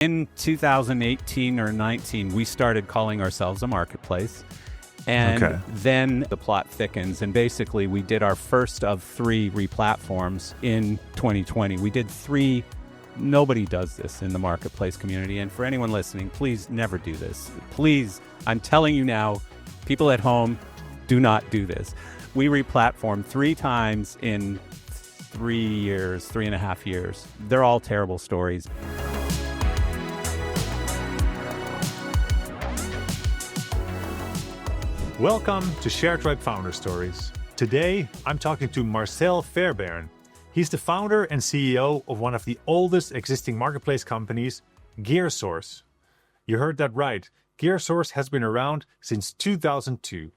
In 2018 or 19, we started calling ourselves a marketplace. And then the plot thickens. And basically, we did our first of 3 replatforms in 2020. We did 3. Nobody does this in the marketplace community. And for anyone listening, please never do this. Please, I'm telling you now, people at home, do not do this. We replatformed 3 times in 3.5 years. They're all terrible stories. Welcome to Sharetribe Founder Stories. Today, I'm talking to Marcel Fairbairn. He's the founder and CEO of one of the oldest existing marketplace companies, GearSource. You heard that right. GearSource has been around since 2002.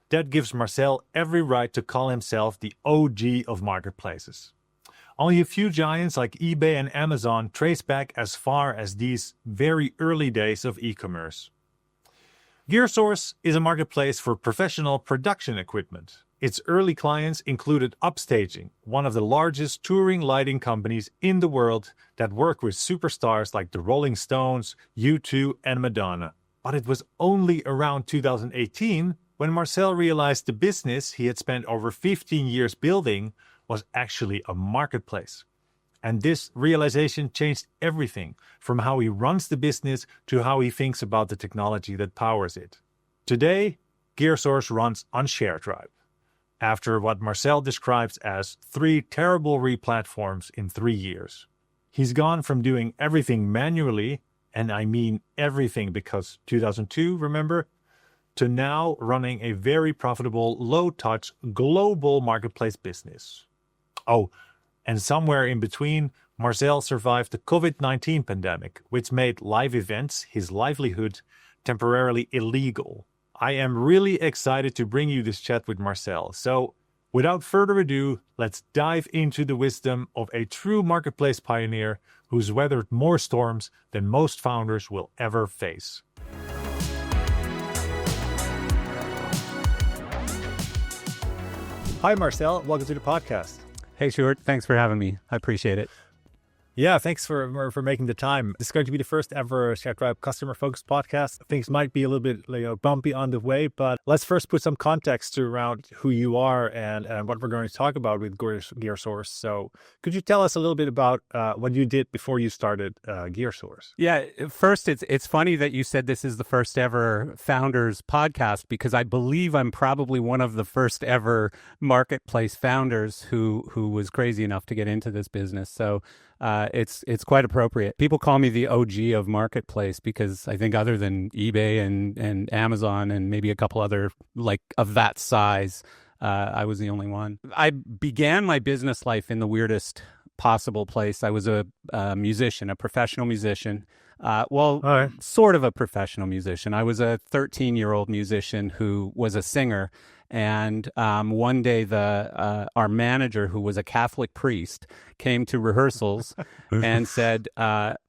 That gives Marcel every right to call himself the OG of marketplaces. Only a few giants like eBay and Amazon trace back as far as these very early days of e-commerce. GearSource is a marketplace for professional production equipment. Its early clients included Upstaging, one of the largest touring lighting companies in the world that work with superstars like the Rolling Stones, U2, and Madonna. But it was only around 2018 when Marcel realized the business he had spent over 15 years building was actually a marketplace. And this realization changed everything, from how he runs the business to how he thinks about the technology that powers it. Today, GearSource runs on Sharetribe, after what Marcel describes as 3 terrible replatforms in 3 years. He's gone from doing everything manually, and I mean everything because 2002, remember, to now running a very profitable, low-touch, global marketplace business. Oh, and somewhere in between, Marcel survived the COVID-19 pandemic, which made live events, his livelihood, temporarily illegal. I am really excited to bring you this chat with Marcel. So, without further ado, let's dive into the wisdom of a true marketplace pioneer who's weathered more storms than most founders will ever face. Hi, Marcel. Welcome to the podcast. Hey, Sjoerd, thanks for having me. I appreciate it. Yeah, thanks for making the time. This is going to be the first ever Sharetribe customer-focused podcast. Things might be a little bit bumpy on the way, but let's first put some context around who you are and what we're going to talk about with GearSource. So could you tell us a little bit about what you did before you started GearSource? Yeah, first, it's funny that you said this is the first ever founders podcast, because I believe I'm probably one of the first ever marketplace founders who was crazy enough to get into this business. So it's quite appropriate. People call me the OG of marketplace because I think other than eBay and Amazon and maybe a couple other like of that size, I was the only one. I began my business life in the weirdest possible place. I was a musician, a professional musician. Sort of a professional musician. I was a 13-year-old musician who was a singer. And one day, our manager, who was a Catholic priest, came to rehearsals and said,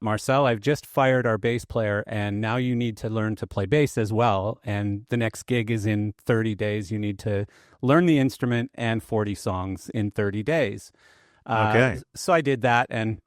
Marcel, I've just fired our bass player, and now you need to learn to play bass as well. And the next gig is in 30 days. You need to learn the instrument and 40 songs in 30 days. So I did that. And,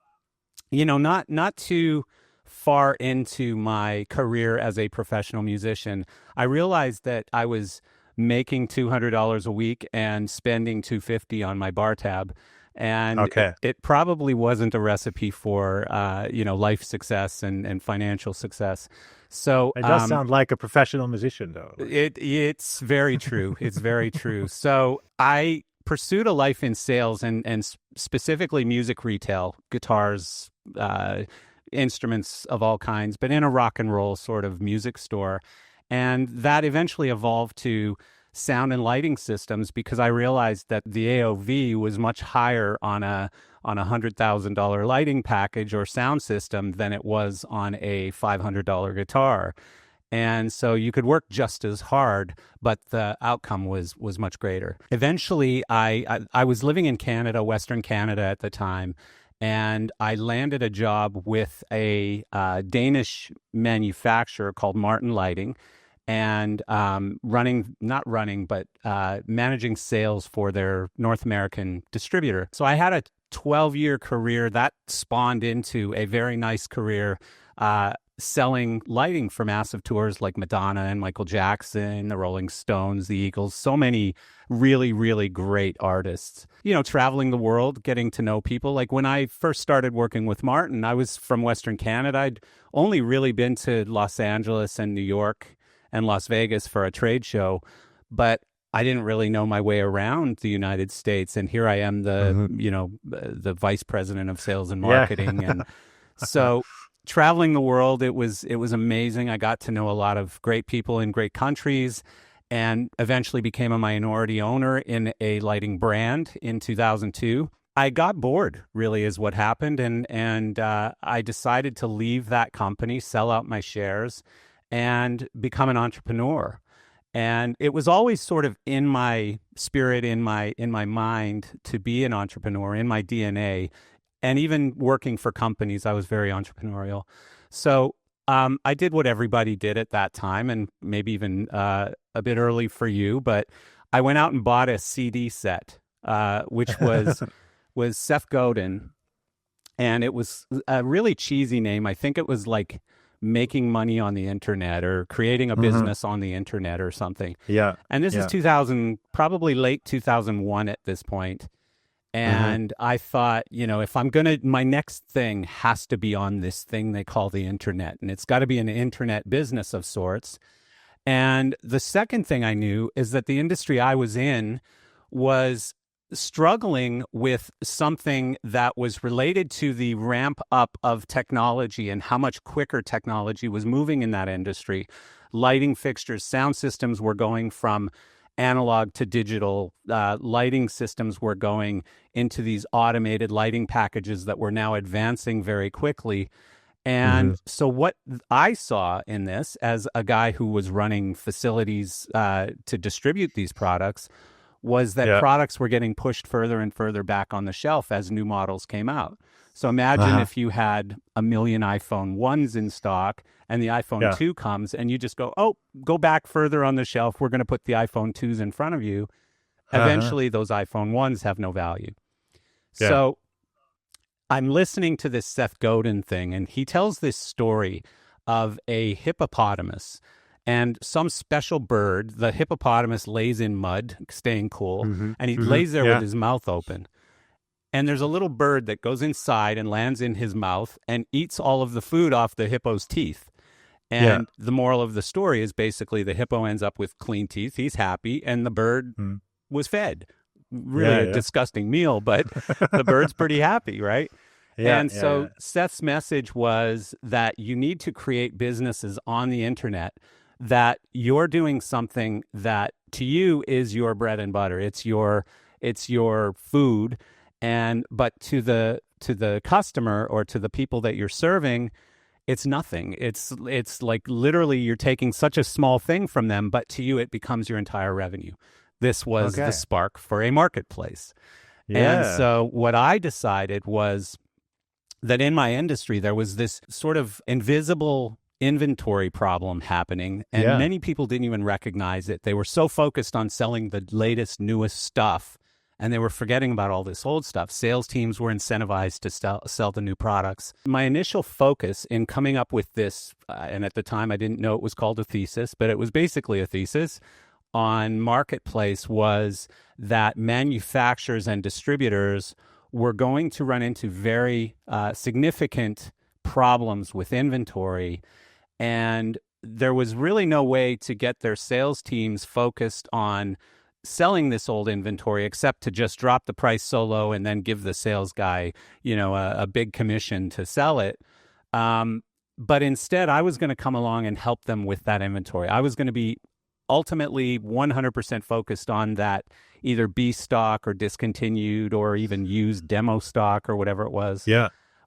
not too far into my career as a professional musician, I realized that I was making $200 a week and spending $250 on my bar tab. And it probably wasn't a recipe for, life success and financial success. So it does sound like a professional musician, though. It's very true. It's very true. So I pursued a life in sales and specifically music retail, guitars, instruments of all kinds, but in a rock and roll sort of music store. And that eventually evolved to sound and lighting systems because I realized that the AOV was much higher on a $100,000 lighting package or sound system than it was on a $500 guitar. And so you could work just as hard, but the outcome was much greater. Eventually, I was living in Canada, Western Canada at the time, and I landed a job with a Danish manufacturer called Martin Lighting, and managing sales for their North American distributor. So I had a 12-year career that spawned into a very nice career selling lighting for massive tours like Madonna and Michael Jackson, the Rolling Stones, the Eagles, so many really, really great artists. Traveling the world, getting to know people. Like when I first started working with Martin, I was from Western Canada. I'd only really been to Los Angeles and New York and Las Vegas for a trade show, but I didn't really know my way around the United States. And here I am, the vice president of sales and marketing. And so traveling the world, it was amazing. I got to know a lot of great people in great countries, and eventually became a minority owner in a lighting brand in 2002. I got bored, really, is what happened, and I decided to leave that company, sell out my shares, and become an entrepreneur. And it was always sort of in my spirit, in my mind, to be an entrepreneur, in my DNA. And even working for companies, I was very entrepreneurial. So I did what everybody did at that time, and maybe even a bit early for you. But I went out and bought a CD set, which was Seth Godin, and it was a really cheesy name. I think it was like making money on the internet or creating a business on the internet or something. Yeah. And this is 2000, probably late 2001 at this point. And I thought, if I'm my next thing has to be on this thing they call the internet, and it's got to be an internet business of sorts. And the second thing I knew is that the industry I was in was struggling with something that was related to the ramp up of technology and how much quicker technology was moving in that industry. Lighting fixtures, sound systems were going from analog to digital. Lighting systems were going into these automated lighting packages that were now advancing very quickly. And so what I saw in this, as a guy who was running facilities to distribute these products, was that products were getting pushed further and further back on the shelf as new models came out. So imagine if you had 1 million iPhone 1s in stock and the iPhone 2 comes and you just go back further on the shelf. We're going to put the iPhone 2s in front of you. Eventually, those iPhone 1s have no value. Yeah. So I'm listening to this Seth Godin thing, and he tells this story of a hippopotamus and some special bird. The hippopotamus lays in mud, staying cool, and he lays there with his mouth open. And there's a little bird that goes inside and lands in his mouth and eats all of the food off the hippo's teeth. And the moral of the story is basically the hippo ends up with clean teeth. He's happy, and the bird was fed. Really a disgusting meal, but the bird's pretty happy, right? So Seth's message was that you need to create businesses on the internet that you're doing something that to you is your bread and butter. It's your food, but to the customer or to the people that you're serving, it's nothing. It's like literally you're taking such a small thing from them, but to you it becomes your entire revenue. This was the spark for a marketplace. And so what I decided was that in my industry there was this sort of invisible inventory problem happening, and many people didn't even recognize it. They were so focused on selling the latest, newest stuff, and they were forgetting about all this old stuff. Sales teams were incentivized to sell the new products. My initial focus in coming up with this, and at the time I didn't know it was called a thesis, but it was basically a thesis on marketplace, was that manufacturers and distributors were going to run into very significant problems with inventory, and there was really no way to get their sales teams focused on selling this old inventory except to just drop the price so low and then give the sales guy, a big commission to sell it. But instead, I was going to come along and help them with that inventory. I was going to be ultimately 100% focused on that, either B stock or discontinued or even used demo stock or whatever it was.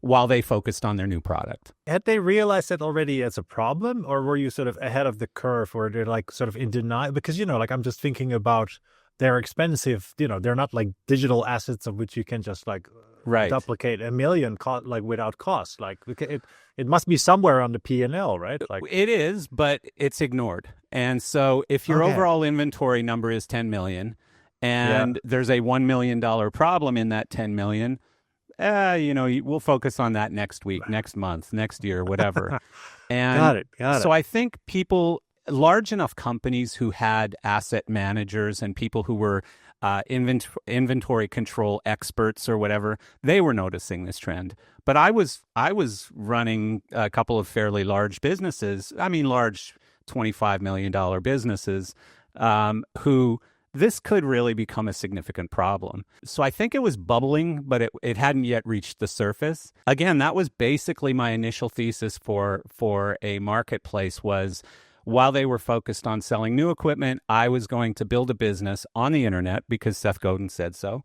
While they focused on their new product. Had they realized that already as a problem, or were you sort of ahead of the curve, or they're like sort of in denial? Because, I'm just thinking about, they're expensive, they're not like digital assets of which you can just like duplicate a million without cost. Like it must be somewhere on the P&L, right? Like it is, but it's ignored. And so if your overall inventory number is 10 million and there's a $1 million problem in that 10 million, we'll focus on that next week, next month, next year, whatever. And Got it. Got so it. I think people, large enough companies who had asset managers and people who were inventory control experts or whatever, they were noticing this trend. But I was running a couple of fairly large businesses. I mean, large $25 million businesses, who this could really become a significant problem. So I think it was bubbling, but it hadn't yet reached the surface. Again, that was basically my initial thesis for a marketplace was, while they were focused on selling new equipment, I was going to build a business on the internet because Seth Godin said so.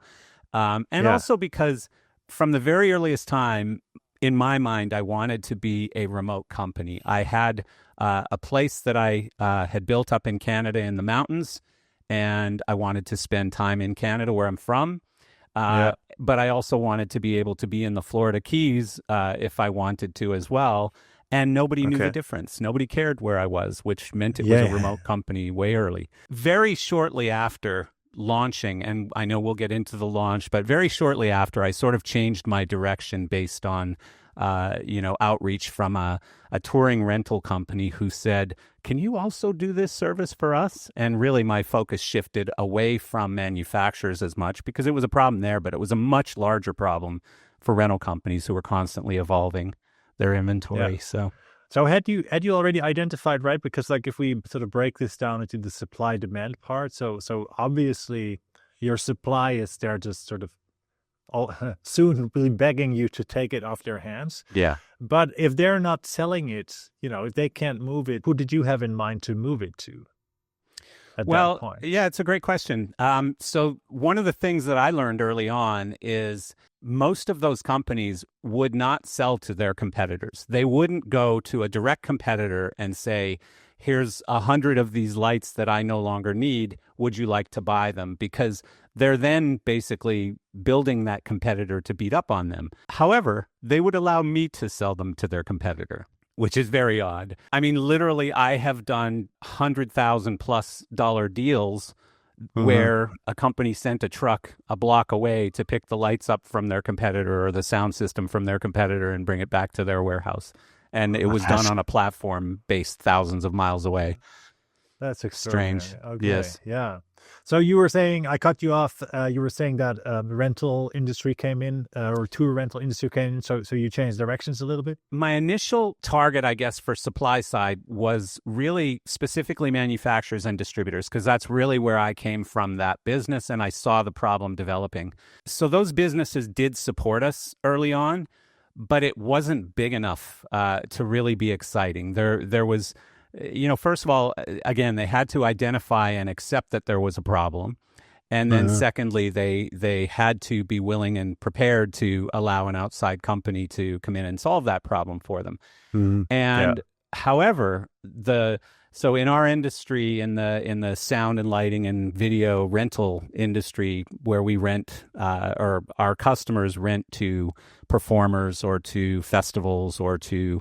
And also because from the very earliest time, in my mind, I wanted to be a remote company. I had a place that I had built up in Canada in the mountains, and I wanted to spend time in Canada where I'm from. But I also wanted to be able to be in the Florida Keys if I wanted to as well. And nobody knew the difference. Nobody cared where I was, which meant it was a remote company way early. Very shortly after launching, and I know we'll get into the launch, but very shortly after, I sort of changed my direction based on outreach from a touring rental company who said, can you also do this service for us? And really my focus shifted away from manufacturers as much, because it was a problem there, but it was a much larger problem for rental companies who were constantly evolving their inventory. So had you already identified, right? Because like if we sort of break this down into the supply demand part, so obviously your supply is there just sort of soon really begging you to take it off their hands. Yeah. But if they're not selling it, if they can't move it, who did you have in mind to move it to at that point? Yeah, it's a great question. So one of the things that I learned early on is most of those companies would not sell to their competitors. They wouldn't go to a direct competitor and say, here's 100 of these lights that I no longer need. Would you like to buy them? Because they're then basically building that competitor to beat up on them. However, they would allow me to sell them to their competitor, which is very odd. I mean, literally, I have done $100,000+ deals where a company sent a truck a block away to pick the lights up from their competitor or the sound system from their competitor and bring it back to their warehouse. And it was done on a platform based thousands of miles away. That's extraordinary. Strange. Okay. Yes. Yeah. So you were saying, I cut you off. You were saying that the rental industry came in, or tour rental industry came in. So you changed directions a little bit? My initial target, I guess, for supply side was really specifically manufacturers and distributors, because that's really where I came from, that business, and I saw the problem developing. So those businesses did support us early on, but it wasn't big enough to really be exciting. There was, first of all, again, they had to identify and accept that there was a problem. And then secondly, they had to be willing and prepared to allow an outside company to come in and solve that problem for them. And however, so in our industry, in the sound and lighting and video rental industry, where we rent, or our customers rent to performers or to festivals or to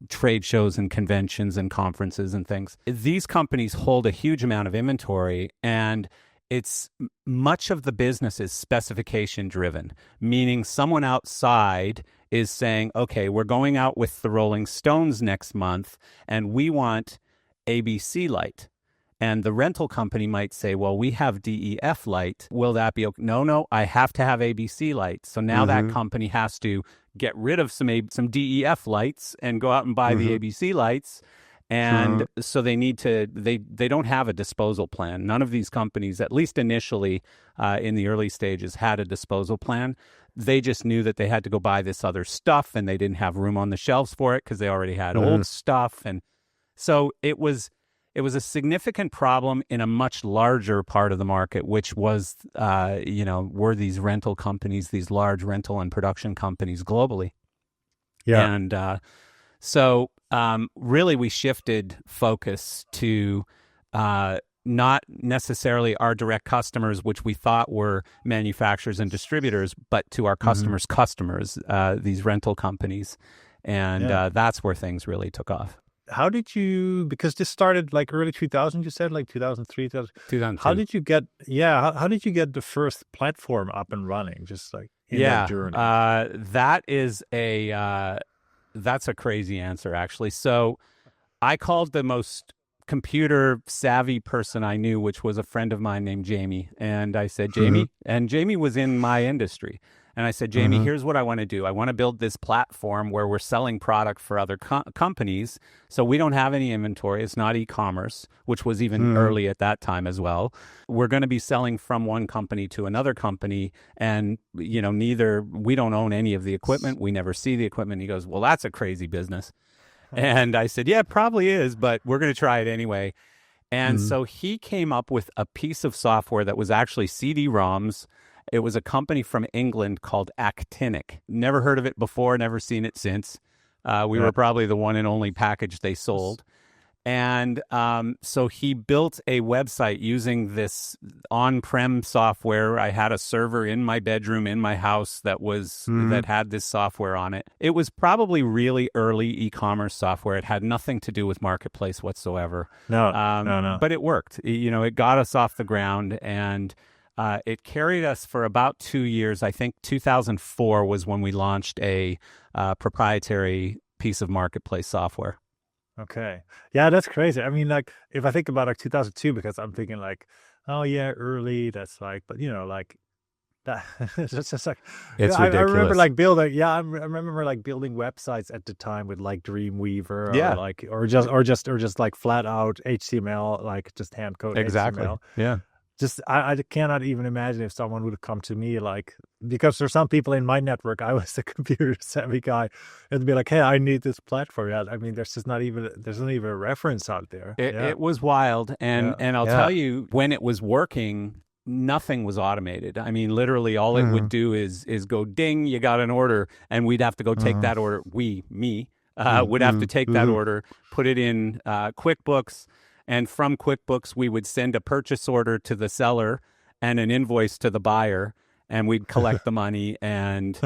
trade shows and conventions and conferences and things, these companies hold a huge amount of inventory, and it's much of the business is specification driven, meaning someone outside is saying, okay, we're going out with the Rolling Stones next month and we want ABC light. And the rental company might say, well, we have DEF light. Will that be okay? No, I have to have ABC light. So now that company has to get rid of some DEF lights and go out and buy the ABC lights. And so they need to, they don't have a disposal plan. None of these companies, at least initially in the early stages, had a disposal plan. They just knew that they had to go buy this other stuff, and they didn't have room on the shelves for it because they already had old stuff. And so it was a significant problem in a much larger part of the market, which was, were these rental companies, these large rental and production companies globally. Yeah. And so really we shifted focus to not necessarily our direct customers, which we thought were manufacturers and distributors, but to our customers' customers, these rental companies. And that's where things really took off. How did you, because this started like early 2000, you said, like 2003, 2002. How did you get the first platform up and running? Just like, in that journey? That's a crazy answer, actually. So I called the most computer savvy person I knew, which was a friend of mine named Jamie. And I said, Jamie, and Jamie was in my industry. And I said, Jamie, here's what I want to do. I want to build this platform where we're selling product for other companies. So we don't have any inventory. It's not e-commerce, which was even early at that time as well. We're going to be selling from one company to another company. And, we don't own any of the equipment. We never see the equipment. He goes, well, that's a crazy business. And I said, yeah, it probably is, but we're going to try it anyway. And so he came up with a piece of software that was actually CD-ROMs. It was a company from England called Actinic. Never heard of it before, never seen it since. We were probably the one and only package they sold. And so he built a website using this on-prem software. I had a server in my bedroom in my house that had this software on it. It was probably really early e-commerce software. It had nothing to do with marketplace whatsoever. No. But it worked. It got us off the ground, and it carried us for about 2 years. I think 2004 was when we launched a proprietary piece of marketplace software. Okay. Yeah, that's crazy. I mean, like, if I think about 2002, because I'm thinking like, oh yeah, early, that's like, but that, it's just like, it's I ridiculous. remember like building, I remember like building websites at the time with like Dreamweaver or just like flat out HTML, like just hand code Exactly. HTML. Yeah. Just I cannot even imagine if someone would have come to me because there's some people in my network, I was a computer savvy guy, and be like, hey, I need this platform. Yeah, I mean, there's not even a reference out there. It was wild, and I'll tell you, when it was working, nothing was automated. I mean, literally, all it would do is go ding, you got an order, and we'd have to go take that order. Would have to take that order, put it in QuickBooks. And from QuickBooks, we would send a purchase order to the seller and an invoice to the buyer, and we'd collect the money and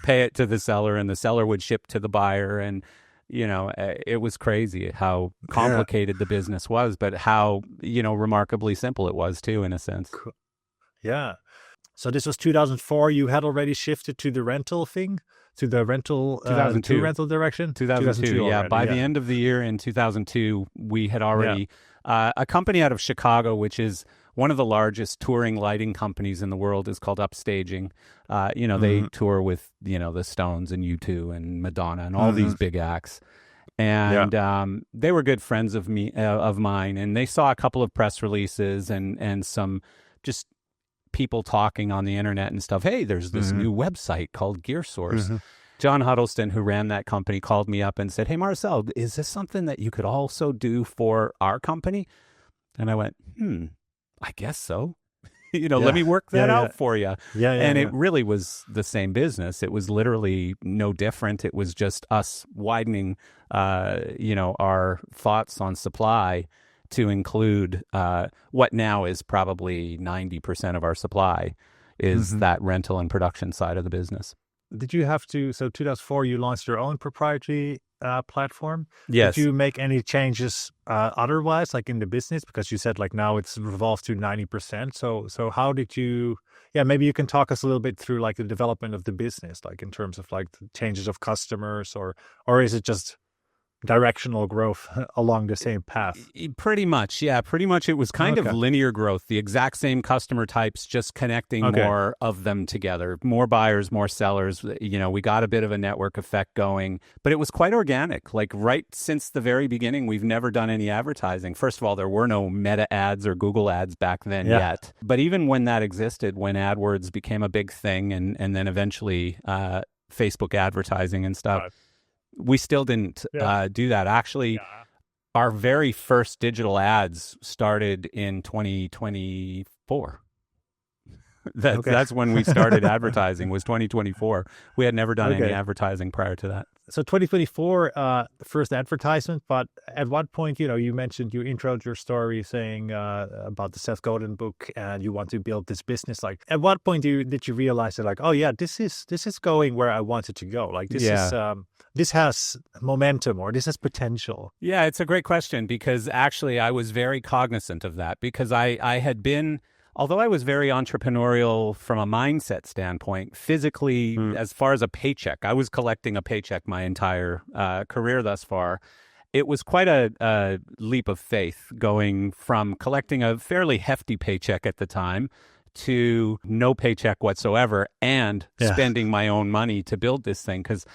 pay it to the seller, and the seller would ship to the buyer. And, it was crazy how complicated the business was, but how, remarkably simple it was too, in a sense. Cool. Yeah. So this was 2004. You had already shifted to the rental thing? To the rental, 2002 rental direction? 2002, yeah. already, By the end of the year in 2002, we had already, a company out of Chicago, which is one of the largest touring lighting companies in the world, is called Upstaging. They tour with, the Stones and U2 and Madonna and all these big acts. And they were good friends of mine, and they saw a couple of press releases and some just people talking on the internet and stuff. Hey, there's this new website called GearSource. John Huddleston, who ran that company, called me up and said, hey, Marcel, is this something that you could also do for our company? And I went, I guess so. Let me work that out for you. It really was the same business. It was literally no different. It was just us widening, our thoughts on supply to include what now is probably 90% of our supply is that rental and production side of the business. Did you have to, so 2004, you launched your own proprietary platform? Yes. Did you make any changes otherwise, like in the business? Because you said like now it's revolved to 90%. So how did you, maybe you can talk us a little bit through like the development of the business, like in terms of like the changes of customers or is it just directional growth along the same path? Pretty much, yeah. Pretty much it was kind of linear growth, the exact same customer types, just connecting more of them together. More buyers, more sellers. We got a bit of a network effect going, but it was quite organic. Like right since the very beginning, we've never done any advertising. First of all, there were no Meta ads or Google ads back then yet. But even when that existed, when AdWords became a big thing and then eventually Facebook advertising and stuff, we still didn't do that. Actually, our very first digital ads started in 2024. That's when we started advertising, was 2024. We had never done any advertising prior to that. So 2024, the first advertisement, but at what point, you mentioned you introed your story saying about the Seth Godin book and you want to build this business. Like, at what point did you realize that like, oh yeah, this is going where I wanted to go? Like this has momentum or this has potential. Yeah, it's a great question because actually I was very cognizant of that because I had been although I was very entrepreneurial from a mindset standpoint, physically, as far as a paycheck, I was collecting a paycheck my entire career thus far. It was quite a leap of faith going from collecting a fairly hefty paycheck at the time to no paycheck whatsoever and spending my own money to build this thing, because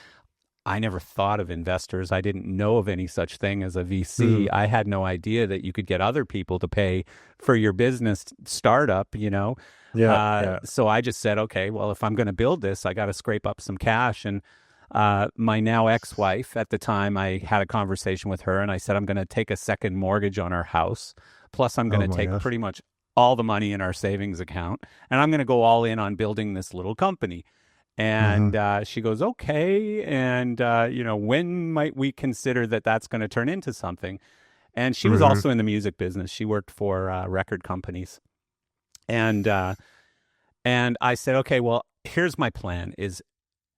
I never thought of investors. I didn't know of any such thing as a VC. I had no idea that you could get other people to pay for your business startup, So I just said, okay, well, if I'm going to build this, I got to scrape up some cash. And my now ex-wife, at the time, I had a conversation with her and I said, I'm going to take a second mortgage on our house. Plus, I'm going to take pretty much all the money in our savings account, and I'm going to go all in on building this little company. And she goes, okay. And, when might we consider that that's going to turn into something? And she was also in the music business. She worked for record companies. And I said, okay, well, here's my plan is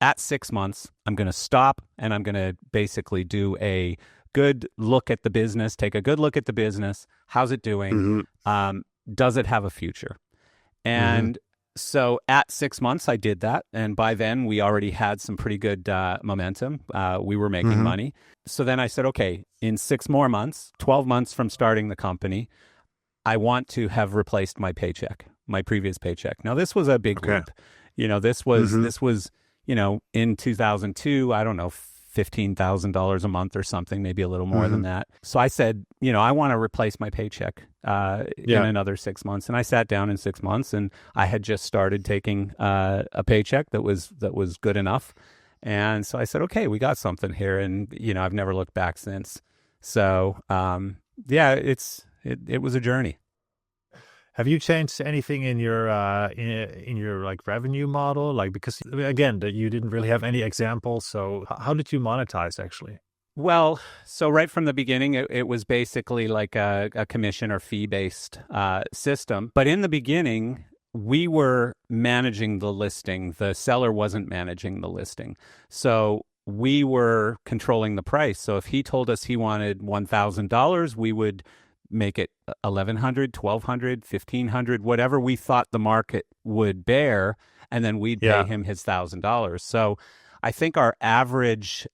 at 6 months, I'm going to stop and I'm going to basically do a good look at the business, take a good look at the business. How's it doing? Does it have a future? And so at 6 months, I did that. And by then, we already had some pretty good momentum. We were making money. So then I said, okay, in 6 more months, 12 months from starting the company, I want to have replaced my paycheck, my previous paycheck. Now, this was a big leap. This was, in 2002, I don't know, $15,000 a month or something, maybe a little more than that. So I said, I want to replace my paycheck in another 6 months. And I sat down in 6 months, and I had just started taking a paycheck that was good enough. And so I said, okay, we got something here. And, I've never looked back since. So, it was a journey. Have you changed anything in your like revenue model? Like, because again, that you didn't really have any examples. So how did you monetize actually? Well, so right from the beginning, it was basically like a commission or fee-based system. But in the beginning, we were managing the listing. The seller wasn't managing the listing. So we were controlling the price. So if he told us he wanted $1,000, we would make it $1,100, $1,200, $1,500, whatever we thought the market would bear, and then we'd pay him his $1,000. So I think our average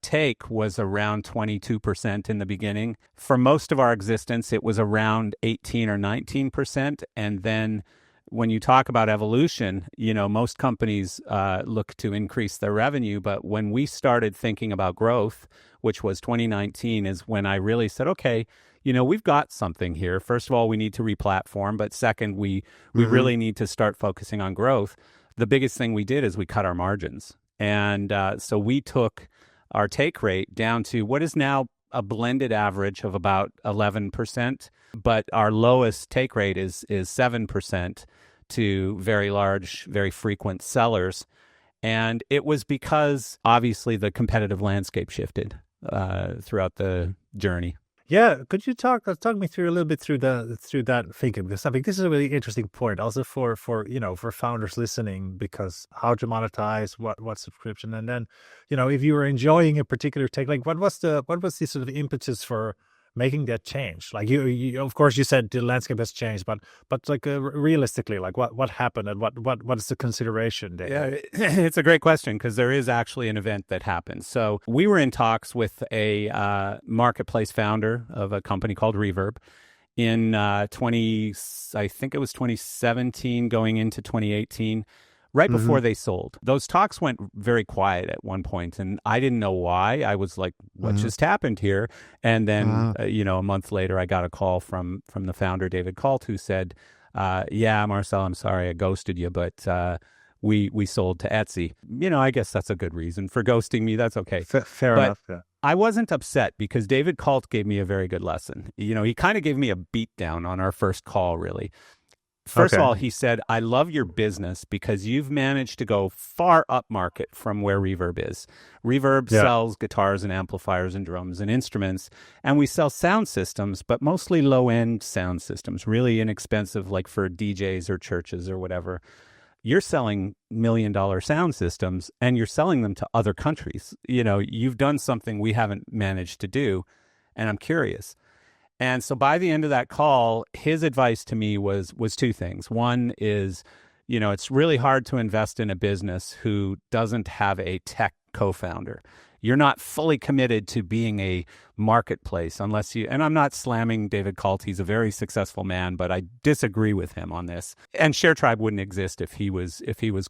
take was around 22% in the beginning. For most of our existence, it was around 18 or 19%. And then when you talk about evolution, most companies look to increase their revenue. But when we started thinking about growth, which was 2019, is when I really said, okay, we've got something here. First of all, we need to replatform. But second, we really need to start focusing on growth. The biggest thing we did is we cut our margins. And so we took our take rate down to what is now a blended average of about 11%. But our lowest take rate is 7% to very large, very frequent sellers. And it was because obviously the competitive landscape shifted throughout the journey. Yeah, could you talk me through a little bit through that thinking, because I think this is a really interesting point also for founders listening, because how to monetize what subscription, and then if you were enjoying a particular take, like what was the sort of impetus for making that change? Like you of course you said the landscape has changed, but like realistically, like what happened and what is the consideration there? Yeah, it's a great question, because there is actually an event that happened. So we were in talks with a marketplace founder of a company called Reverb in I think it was 2017 going into 2018. Right before they sold. Those talks went very quiet at one point, and I didn't know why. I was like, what just happened here? And then, a month later, I got a call from the founder, David Kalt, who said, yeah, Marcel, I'm sorry I ghosted you, but we sold to Etsy. I guess that's a good reason for ghosting me. That's okay. Fair enough, yeah. I wasn't upset, because David Kalt gave me a very good lesson. He kind of gave me a beat down on our first call, really. First of all, he said, I love your business because you've managed to go far up market from where Reverb is. Reverb sells guitars and amplifiers and drums and instruments, and we sell sound systems, but mostly low-end sound systems, really inexpensive, like for DJs or churches or whatever. You're selling $1 million sound systems, and you're selling them to other countries. You've done something we haven't managed to do, and I'm curious. And so by the end of that call, his advice to me was two things. One is, it's really hard to invest in a business who doesn't have a tech co-founder. You're not fully committed to being a marketplace unless you, and I'm not slamming David Kalt. He's a very successful man, but I disagree with him on this. And ShareTribe wouldn't exist if he was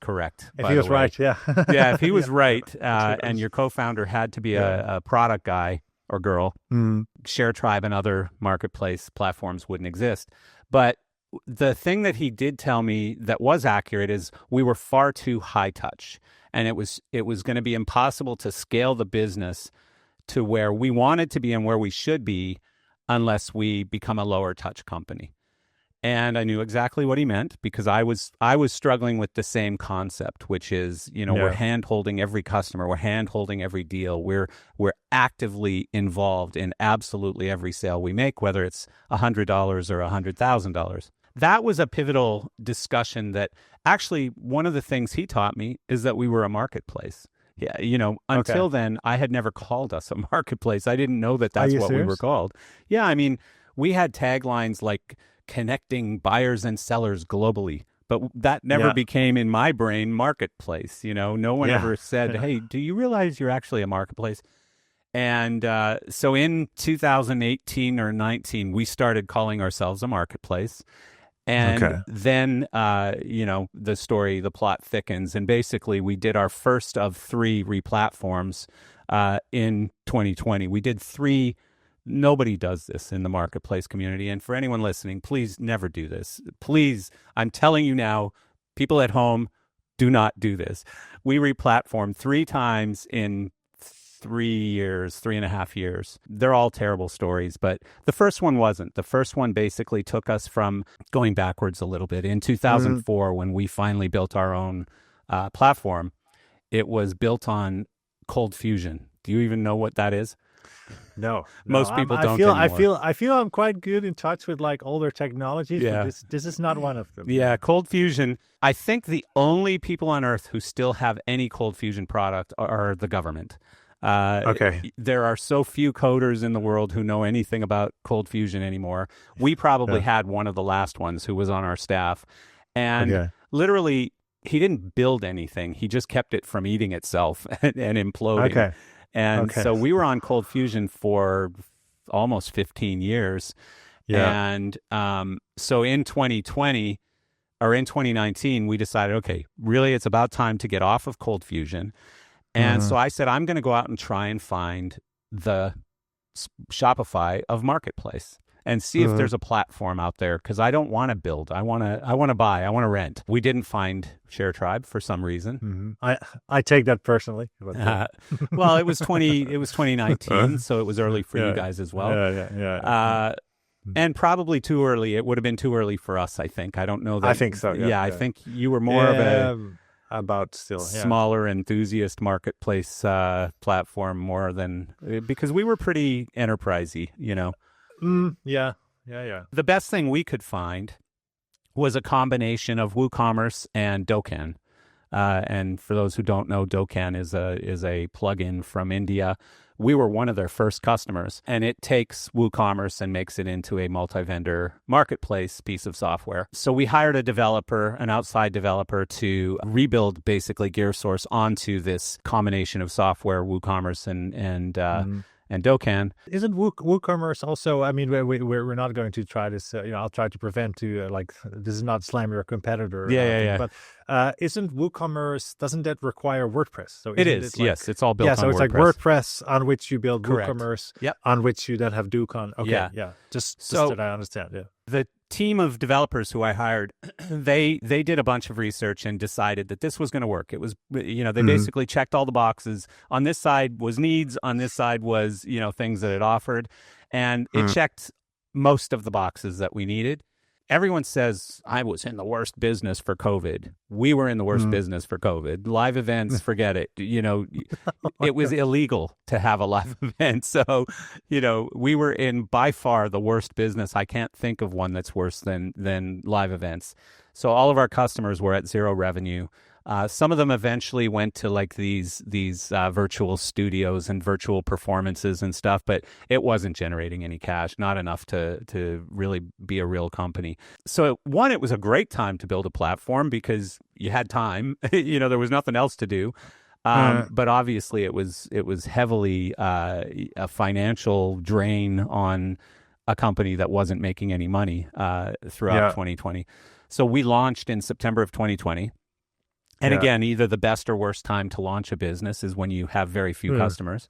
correct. If he was right, yeah. Yeah, if he was right, and your co-founder had to be a product guy or girl, ShareTribe and other marketplace platforms wouldn't exist. But the thing that he did tell me that was accurate is we were far too high touch. And it was going to be impossible to scale the business to where we wanted to be and where we should be unless we become a lower touch company. And I knew exactly what he meant because I was struggling with the same concept, which is, we're hand-holding every customer, we're hand-holding every deal, we're actively involved in absolutely every sale we make, whether it's $100 or $100,000. That was a pivotal discussion that actually one of the things he taught me is that we were a marketplace. Yeah, until then, I had never called us a marketplace. I didn't know that that's what we were called. Yeah, I mean, we had taglines like connecting buyers and sellers globally, but that never became in my brain marketplace. No one ever said, hey, do you realize you're actually a marketplace? And so in 2018 or 19, we started calling ourselves a marketplace. And then, the plot thickens. And basically, we did our first of 3 replatforms in 2020. We did 3. Nobody does this in the marketplace community. And for anyone listening, please never do this. Please, I'm telling you now, people at home, do not do this. We replatformed 3 times in 3.5 years. They're all terrible stories, but the first one wasn't. The first one basically took us from going backwards a little bit. In 2004, when we finally built our own platform, it was built on Cold Fusion. Do you even know what that is? No. Most people don't anymore. I feel I'm quite good in touch with like older technologies, but this is not one of them. Yeah, Cold Fusion. I think the only people on Earth who still have any Cold Fusion product are the government. There are so few coders in the world who know anything about Cold Fusion anymore. We probably had one of the last ones who was on our staff. And literally, he didn't build anything. He just kept it from eating itself and imploding. So we were on Cold Fusion for almost 15 years. And so in 2020 or in 2019, we decided, okay, really it's about time to get off of Cold Fusion. And so I said, I'm going to go out and try and find the Shopify of Marketplace and see if there's a platform out there, because I don't want to build. I want to buy. I want to rent. We didn't find ShareTribe for some reason. I take that personally. Well, it was 2019, so it was early for you guys as well. And probably too early. It would have been too early for us, I think. I don't know that. I think so. I think you were more of a smaller enthusiast marketplace platform more than, because we were pretty enterprisey, The best thing we could find was a combination of WooCommerce and Dokkan. And for those who don't know, Dokkan is a plugin from India. We were one of their first customers, and it takes WooCommerce and makes it into a multi-vendor marketplace piece of software. So we hired an outside developer, to rebuild basically GearSource onto this combination of software, WooCommerce and Dokkan. Isn't WooCommerce also? I mean, we're not going to try this. I'll try to prevent this is not slam your competitor. But isn't WooCommerce? Doesn't that require WordPress? So it is. Yes, it's all built on WordPress. So it's like WordPress on which you build WooCommerce. Yep. On which you then have Dokkan. Okay. Yeah. Just that I understand. Yeah. The team of developers who I hired, they did a bunch of research and decided that this was going to work. It was, they basically checked all the boxes. On this side was needs, on this side was, things that it offered. And it checked most of the boxes that we needed. Everyone says I was in the worst business for COVID. We were in the worst business for COVID. Live events, forget it. It was illegal to have a live event. So, we were in by far the worst business. I can't think of one that's worse than live events. So all of our customers were at zero revenue. Some of them eventually went to like these virtual studios and virtual performances and stuff, but it wasn't generating any cash, not enough to really be a real company. So one, it was a great time to build a platform because you had time. There was nothing else to do. But obviously, it was heavily a financial drain on a company that wasn't making any money throughout 2020. So we launched in September of 2020. And again, either the best or worst time to launch a business is when you have very few customers.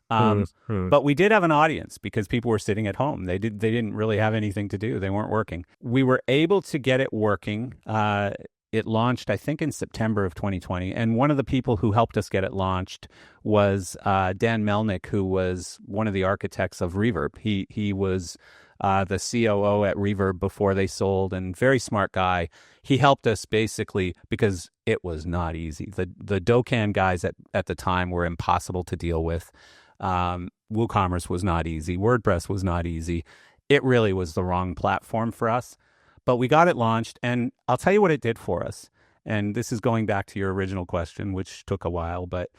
But we did have an audience because people were sitting at home. They didn't really have anything to do. They weren't working. We were able to get it working. It launched, I think, in September of 2020. And one of the people who helped us get it launched was Dan Melnick, who was one of the architects of Reverb. He was the COO at Reverb before they sold, and very smart guy. He helped us basically because it was not easy. The Dokkan guys at the time were impossible to deal with. WooCommerce was not easy. WordPress was not easy. It really was the wrong platform for us. But we got it launched, and I'll tell you what it did for us. And this is going back to your original question, which took a while, but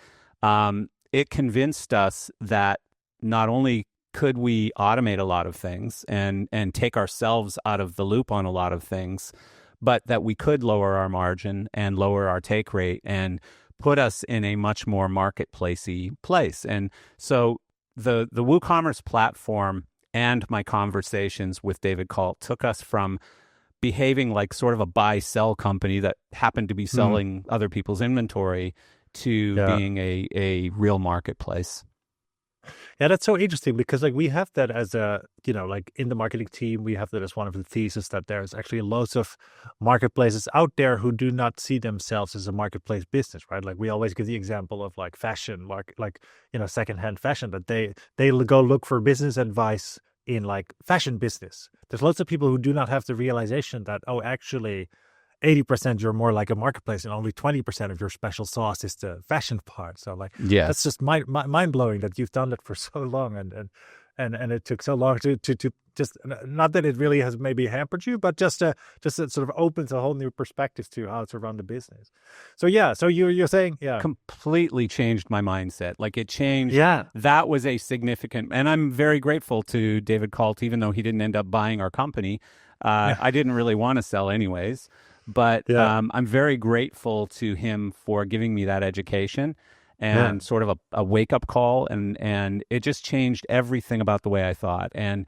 it convinced us that not only could we automate a lot of things and take ourselves out of the loop on a lot of things, but that we could lower our margin and lower our take rate and put us in a much more marketplacey place. And so the WooCommerce platform and my conversations with David Kalt took us from behaving like sort of a buy-sell company that happened to be selling other people's inventory to being a real marketplace. Yeah, that's so interesting because like we have that as a, like in the marketing team, we have that as one of the thesis that there's actually lots of marketplaces out there who do not see themselves as a marketplace business, right? Like we always give the example of like fashion, secondhand fashion, that they go look for business advice in like fashion business. There's lots of people who do not have the realization that, actually 80% you're more like a marketplace and only 20% of your special sauce is the fashion part. So like, that's just mind blowing that you've done that for so long and it took so long to just, not that it really has maybe hampered you, but just it sort of opens a whole new perspective to how to run the business. So so you're saying, completely changed my mindset. Like it changed. Yeah. That was a significant, and I'm very grateful to David Kalt, even though he didn't end up buying our company. I didn't really want to sell anyways. But I'm very grateful to him for giving me that education and sort of a wake-up call. And it just changed everything about the way I thought. And,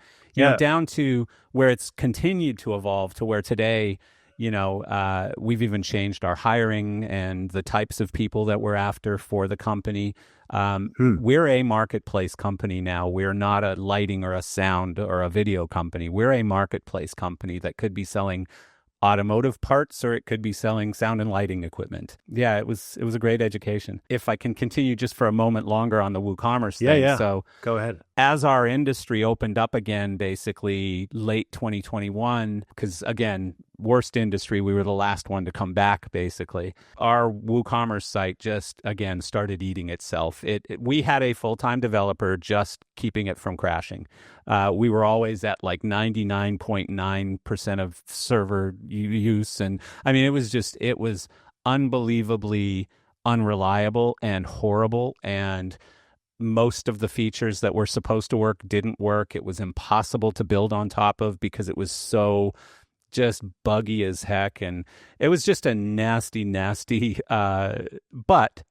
down to where it's continued to evolve to where today, we've even changed our hiring and the types of people that we're after for the company. We're a marketplace company now. We're not a lighting or a sound or a video company. We're a marketplace company that could be selling automotive parts, or it could be selling sound and lighting equipment. Yeah, it was a great education. If I can continue just for a moment longer on the WooCommerce thing. So go ahead. As our industry opened up again, basically late 2021, because again, worst industry, we were the last one to come back, basically. Our WooCommerce site just, again, started eating itself. We had a full-time developer just keeping it from crashing. We were always at like 99.9% of server use. And I mean, it was unbelievably unreliable and horrible. And most of the features that were supposed to work didn't work. It was impossible to build on top of because it was so just buggy as heck. And it was just a nasty, but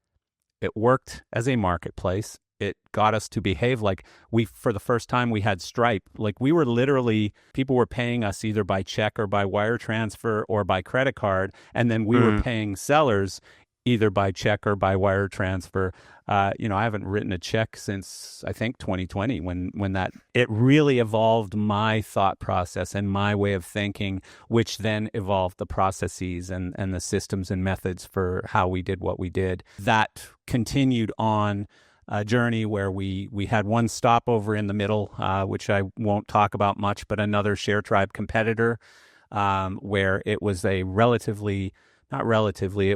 it worked as a marketplace. It got us to behave like for the first time, we had Stripe. Like we were literally, people were paying us either by check or by wire transfer or by credit card. And then we were paying sellers either by check or by wire transfer. I haven't written a check since, I think, 2020 when that, it really evolved my thought process and my way of thinking, which then evolved the processes and the systems and methods for how we did what we did. That continued on a journey where we had one stopover in the middle, which I won't talk about much, but another ShareTribe competitor, where it was it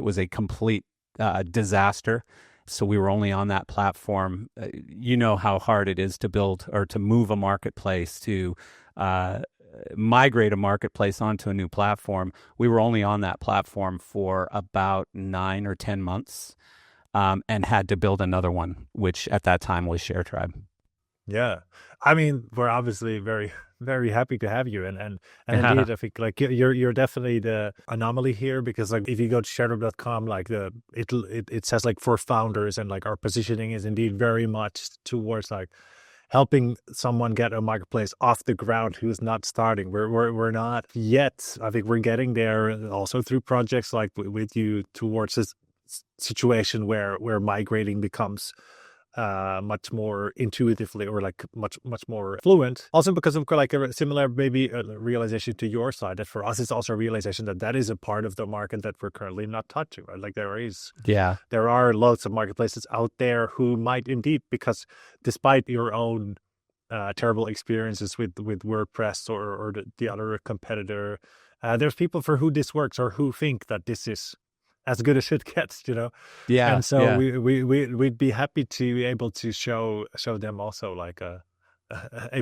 was a complete disaster. So we were only on that platform. You know how hard it is to build or to move a marketplace to migrate a marketplace onto a new platform, we were only on that platform for about 9 or 10 months, and had to build another one, which at that time was ShareTribe. Yeah, I mean, we're obviously very, very happy to have you, and Yeah. indeed, I think like you're definitely the anomaly here, because like if you go to sharetribe.com, like it says like for founders, and like our positioning is indeed very much towards like helping someone get a marketplace off the ground who's not starting. We're not yet. I think we're getting there also through projects like with you towards this situation where migrating becomes much more intuitively, or like much more fluent. Also because of like a similar maybe a realization to your side, that for us it's also a realization that that is a part of the market that we're currently not touching. Right? Like there are loads of marketplaces out there who might indeed, because despite your own terrible experiences with WordPress or the other competitor, there's people for who this works, or who think that this is as good as it gets, Yeah. and so Yeah. we'd be happy to be able to show them also like a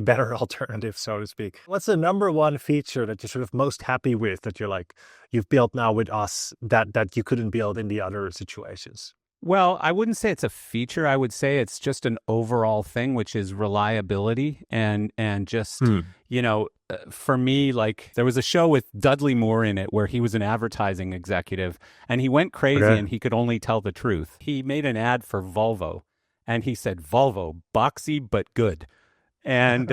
better alternative, so to speak. What's the number one feature that you're sort of most happy with, that you're like you've built now with us, that you couldn't build in the other situations? Well, I wouldn't say it's a feature. I would say it's just an overall thing, which is reliability and just, for me, like there was a show with Dudley Moore in it where he was an advertising executive, and he went crazy and he could only tell the truth. He made an ad for Volvo, and he said, "Volvo, boxy but good." And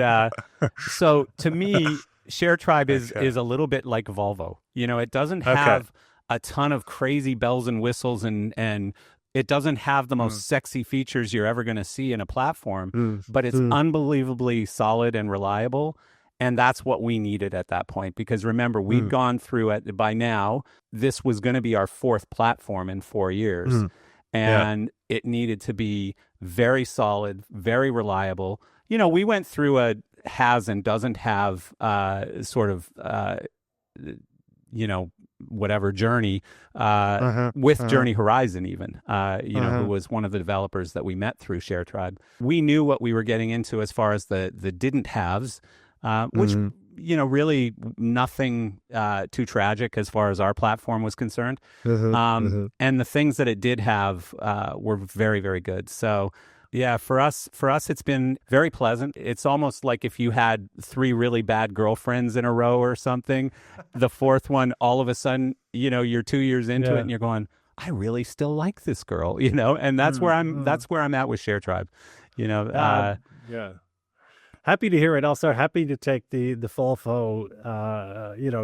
so to me, ShareTribe is a little bit like Volvo. It doesn't have a ton of crazy bells and whistles, and it doesn't have the most sexy features you're ever going to see in a platform, but it's unbelievably solid and reliable. And that's what we needed at that point. Because remember, we'd gone through it by now. This was going to be our 4th platform in 4 years. And it needed to be very solid, very reliable. We went through a has and doesn't have sort of, whatever journey with Journey Horizon, even, who was one of the developers that we met through ShareTribe. We knew what we were getting into as far as the didn't haves, which, really nothing too tragic as far as our platform was concerned. And the things that it did have were very, very good. So yeah, for us, it's been very pleasant. It's almost like if you had 3 really bad girlfriends in a row or something, the 4th one, all of a sudden, you're 2 years into it and you're going, I really still like this girl, and that's where I'm at with ShareTribe, Yeah. Happy to hear it. Also happy to take the Volvo,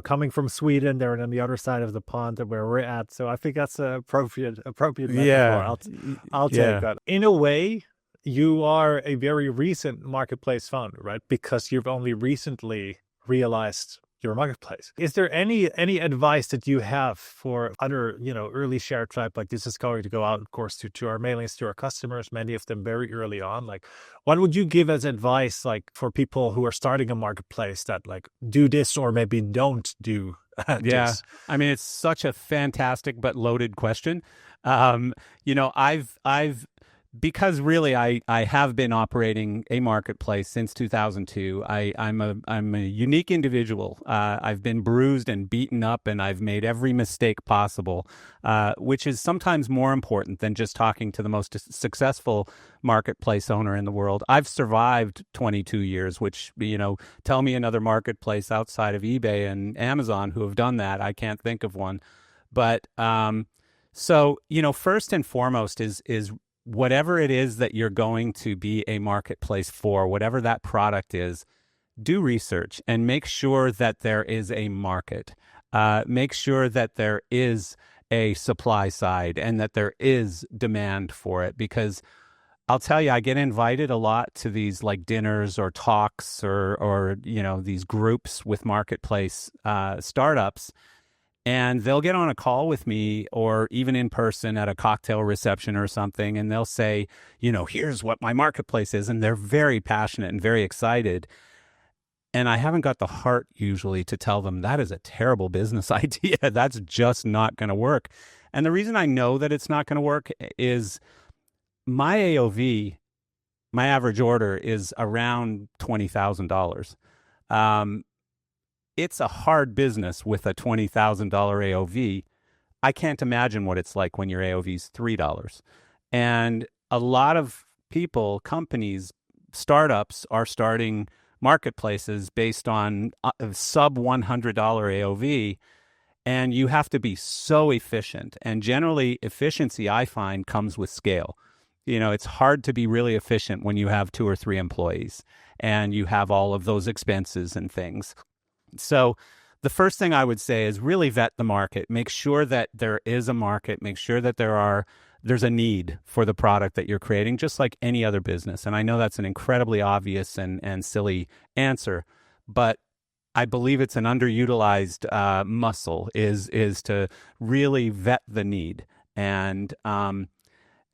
coming from Sweden, they're on the other side of the pond where we're at. So I think that's an appropriate metaphor. I'll take that. In a way, you are a very recent marketplace founder, right? Because you've only recently realized your marketplace. Is there any advice that you have for other, early ShareTribe? Like this is going to go out, of course, to our mailings, to our customers, many of them very early on. Like, what would you give as advice, like for people who are starting a marketplace, that like do this or maybe don't do this? I mean, it's such a fantastic but loaded question. Because really, I have been operating a marketplace since 2002. I'm a unique individual. I've been bruised and beaten up, and I've made every mistake possible, which is sometimes more important than just talking to the most successful marketplace owner in the world. I've survived 22 years, which, tell me another marketplace outside of eBay and Amazon who have done that. I can't think of one. But so, first and foremost is whatever it is that you're going to be a marketplace for, whatever that product is, do research and make sure that there is a market. Make sure that there is a supply side and that there is demand for it. Because I'll tell you, I get invited a lot to these like dinners or talks or these groups with marketplace startups. And they'll get on a call with me or even in person at a cocktail reception or something. And they'll say, here's what my marketplace is. And they're very passionate and very excited. And I haven't got the heart usually to tell them that is a terrible business idea. That's just not going to work. And the reason I know that it's not going to work is my AOV, my average order is around $20,000. it's a hard business with a $20,000 AOV. I can't imagine what it's like when your AOV is $3. And a lot of people, companies, startups are starting marketplaces based on sub $100 AOV. And you have to be so efficient. And generally, efficiency, I find, comes with scale. It's hard to be really efficient when you have 2 or 3 employees and you have all of those expenses and things. So the first thing I would say is really vet the market. Make sure that there is a market. Make sure that there's a need for the product that you're creating, just like any other business. And I know that's an incredibly obvious and silly answer, but I believe it's an underutilized muscle is to really vet the need.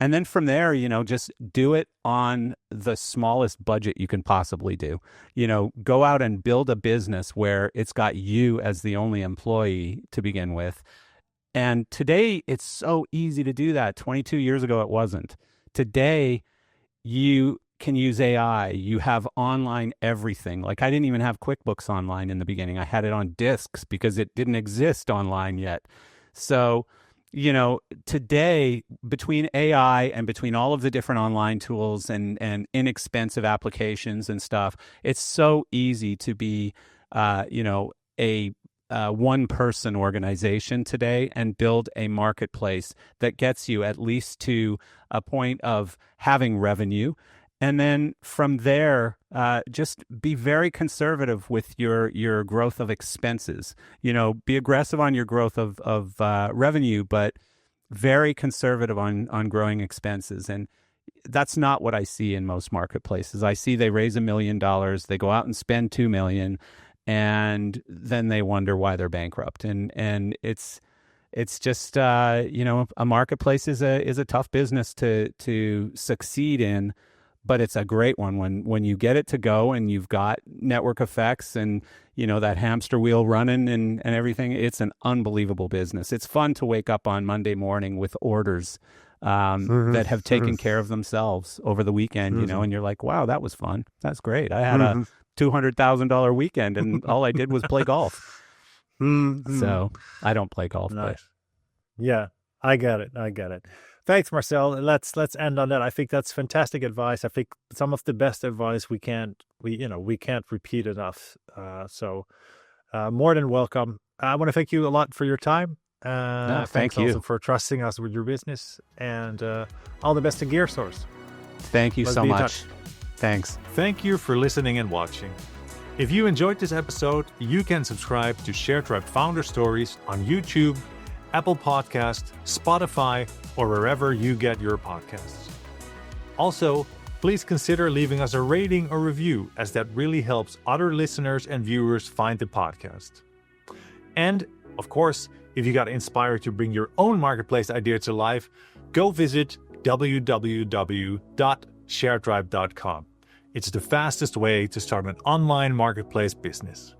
And then from there, just do it on the smallest budget you can possibly do. Go out and build a business where it's got you as the only employee to begin with. And today, it's so easy to do that. 22 years ago, it wasn't. Today, you can use AI. You have online everything. Like, I didn't even have QuickBooks online in the beginning. I had it on disks because it didn't exist online yet. So, today, between AI and between all of the different online tools and inexpensive applications and stuff, it's so easy to be, a one-person organization today and build a marketplace that gets you at least to a point of having revenue. And then from there, just be very conservative with your growth of expenses. Be aggressive on your growth of revenue, but very conservative on growing expenses. And that's not what I see in most marketplaces. I see they raise $1 million, they go out and spend $2 million, and then they wonder why they're bankrupt. And it's just a marketplace is a tough business to succeed in. But it's a great one when you get it to go and you've got network effects and, that hamster wheel running and everything. It's an unbelievable business. It's fun to wake up on Monday morning with orders that have taken care of themselves over the weekend, and you're like, wow, that was fun. That's great. I had a $200,000 weekend and all I did was play golf. So I don't play golf. Nice. But... Yeah, I get it. Thanks, Marcel. Let's end on that. I think that's fantastic advice. I think some of the best advice we can't repeat enough. So more than welcome. I want to thank you a lot for your time. Thank you also for trusting us with your business, and all the best to GearSource. Thank you so much. Thanks. Thank you for listening and watching. If you enjoyed this episode, you can subscribe to Sharetribe Founder Stories on YouTube, Apple Podcast, Spotify, or wherever you get your podcasts. Also, please consider leaving us a rating or review, as that really helps other listeners and viewers find the podcast. And, of course, if you got inspired to bring your own marketplace idea to life, go visit www.sharetribe.com. It's the fastest way to start an online marketplace business.